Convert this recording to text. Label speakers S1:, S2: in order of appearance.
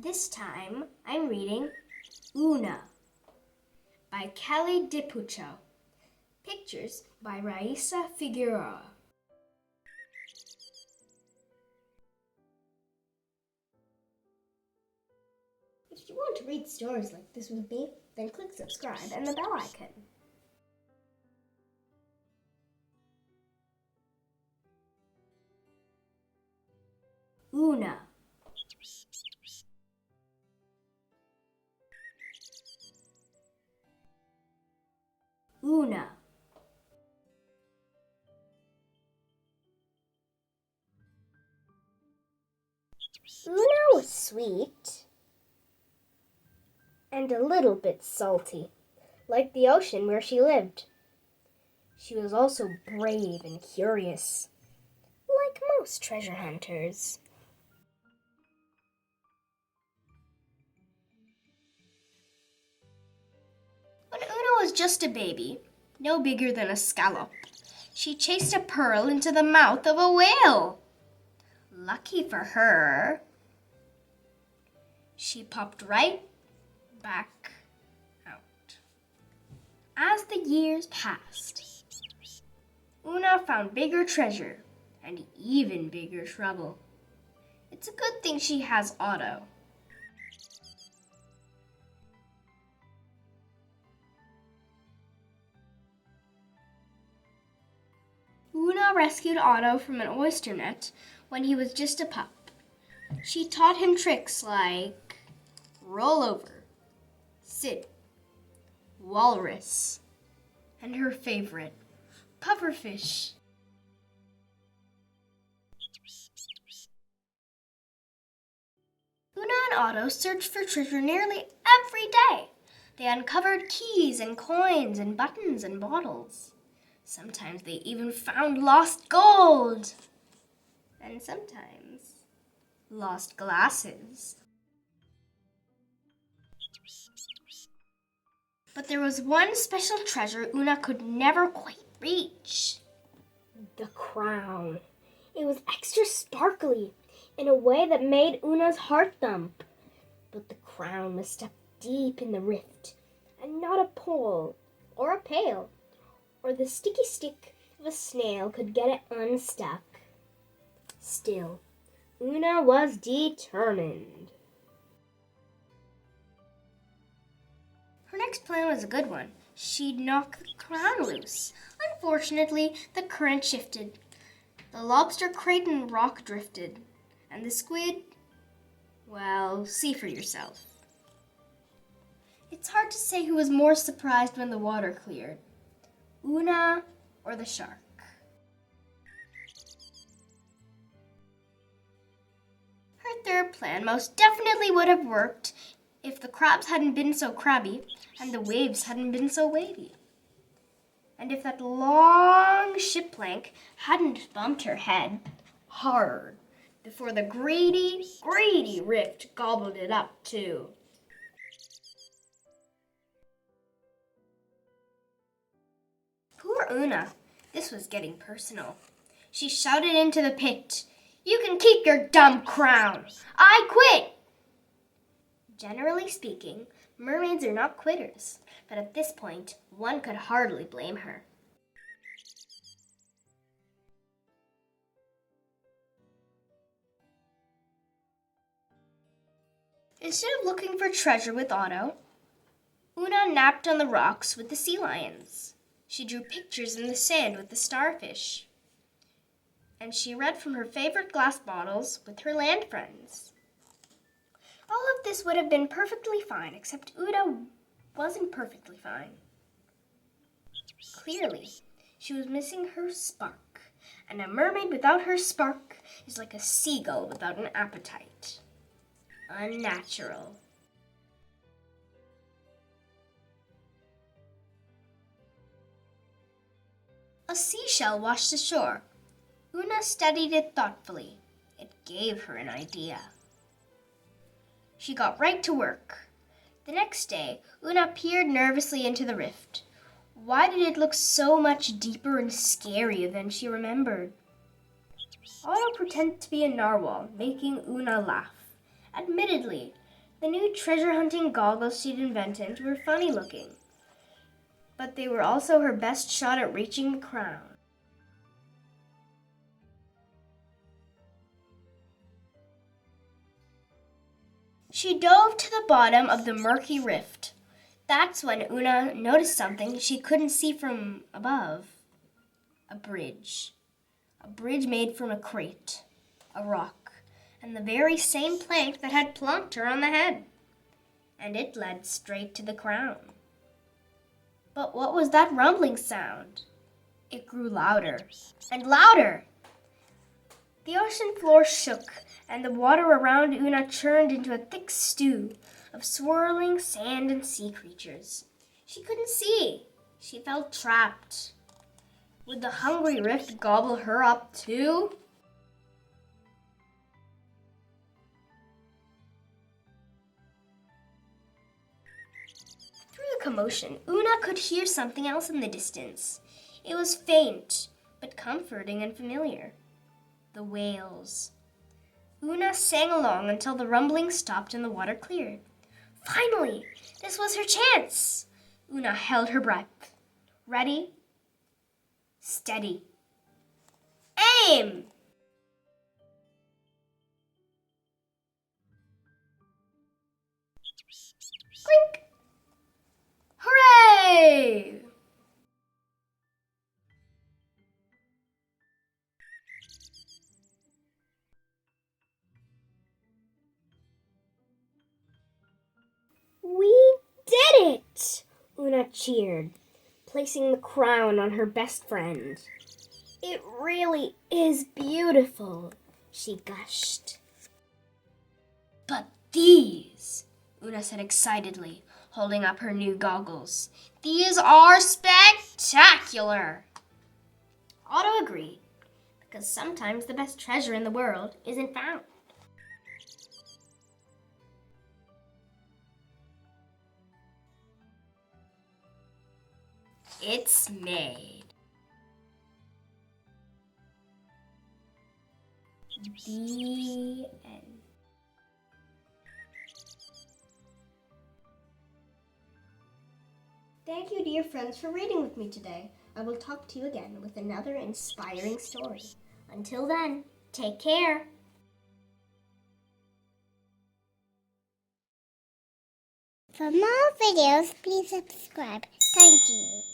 S1: This time I'm reading Oona by Dipucchio. Pictures by Raisa Figueroa. If you want to read stories like this with me, then click subscribe and the bell icon. Oona. Oona. Oona was sweet and a little bit salty, like the ocean where she lived. She was also brave and curious, like most treasure hunters. When Oona was just a baby, no bigger than a scallop, she chased a pearl into the mouth of a whale. Lucky for her, she popped right back out. As the years passed, Oona found bigger treasure and even bigger trouble. It's a good thing she has Otto. Oona rescued Otto from an oyster net when he was just a pup. She taught him tricks like roll over, sit, walrus, and her favorite, pufferfish. Oona and Otto searched for treasure nearly every day. They uncovered keys and coins and buttons and bottles. Sometimes they even found lost gold. And sometimes lost glasses. But there was one special treasure Oona could never quite reach. The crown. It was extra sparkly in a way that made Oona's heart thump. But the crown was stuck deep in the rift, and not a pole or a pail or the sticky stick of a snail could get it unstuck. Still, Oona was determined. Her next plan was a good one. She'd knock the crown loose. Unfortunately, the current shifted. The lobster crate and rock drifted. And the squid, well, see for yourself. It's hard to say who was more surprised when the water cleared, Oona or the shark. Her third plan most definitely would have worked if the crabs hadn't been so crabby and the waves hadn't been so wavy. And if that long ship plank hadn't bumped her head hard before the greedy rift gobbled it up too. Poor Oona. This was getting personal. She shouted into the pit, "You can keep your dumb crown! I quit!" Generally speaking, mermaids are not quitters, but at this point, one could hardly blame her. Instead of looking for treasure with Otto, Oona napped on the rocks with the sea lions. She drew pictures in the sand with the starfish. And she read from her favorite glass bottles with her land friends. All of this would have been perfectly fine, except Oona wasn't perfectly fine. Clearly, she was missing her spark, and a mermaid without her spark is like a seagull without an appetite. Unnatural. A seashell washed ashore. Oona studied it thoughtfully. It gave her an idea. She got right to work. The next day, Oona peered nervously into the rift. Why did it look so much deeper and scarier than she remembered? Otto pretended to be a narwhal, making Oona laugh. Admittedly, The new treasure hunting goggles she'd invented were funny looking, but they were also her best shot at reaching the crown. She dove to the bottom of the murky rift. That's when Oona noticed something she couldn't see from above. A bridge. A bridge made from a crate, a rock, and the very same plank that had plunked her on the head. And it led straight to the crown. But what was that rumbling sound? It grew louder and louder. The ocean floor shook, and the water around Oona churned into a thick stew of swirling sand and sea creatures. She couldn't see. She felt trapped. Would the hungry rift gobble her up too? Through the commotion, Oona could hear something else in the distance. It was faint, but comforting and familiar. The whales. Oona sang along until the rumbling stopped and the water cleared. Finally, this was her chance. Oona held her breath. Ready? Steady. Aim! Clink! Hooray! We did it! Oona cheered, placing the crown on her best friend. It really is beautiful, she gushed. But these, Oona said excitedly, holding up her new goggles. These are spectacular! Otto agreed, because sometimes the best treasure in the world isn't found. It's made. The end. Thank you, dear friends, for reading with me today. I will talk to you again with another inspiring story. Until then, take care.
S2: For more videos, please subscribe. Thank you.